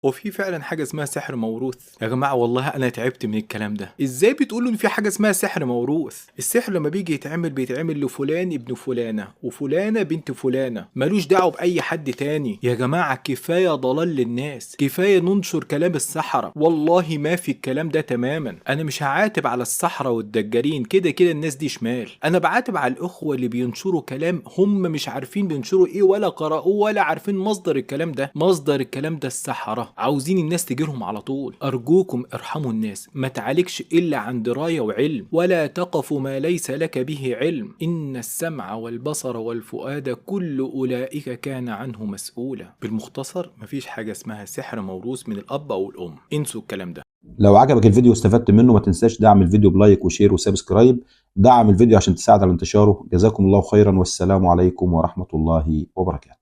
وفي فعلا حاجة اسمها سحر موروث يا جماعة؟ والله أنا تعبت من الكلام ده. إزاي بتقولوا إن في حاجة اسمها سحر موروث؟ السحر لما بيجي يتعمل بيتعمل لفلان ابن فلانة وفلانة بنت فلانة، ملوش دعوة بأي حد تاني. يا جماعة كفاية ضلال للناس، كفاية ننشر كلام السحرة. والله ما في الكلام ده تماما. أنا مش هعاتب على السحرة والدجالين، كده كده الناس دي شمال. أنا بعاتب على الأخوة اللي بينشروا كلام هم مش عارفين بينشروا إيه ولا قرأوه ولا عارفين مصدر الكلام ده. مصدر الكلام ده السحرة، عاوزين الناس تجيلهم على طول. أرجوكم ارحموا الناس، ما تعالجش إلا عن دراية وعلم، ولا تقف ما ليس لك به علم. إن السمع والبصر والفؤاد كل أولئك كان عنه مسؤولا. بالمختصر مفيش حاجة اسمها سحر موروث من الأب أو الأم، انسوا الكلام ده. لو عجبك الفيديو واستفدت منه ما تنساش دعم الفيديو بلايك وشير وسبسكرايب. دعم الفيديو عشان تساعد على انتشاره. جزاكم الله خيرا، والسلام عليكم ورحمة الله وبركاته.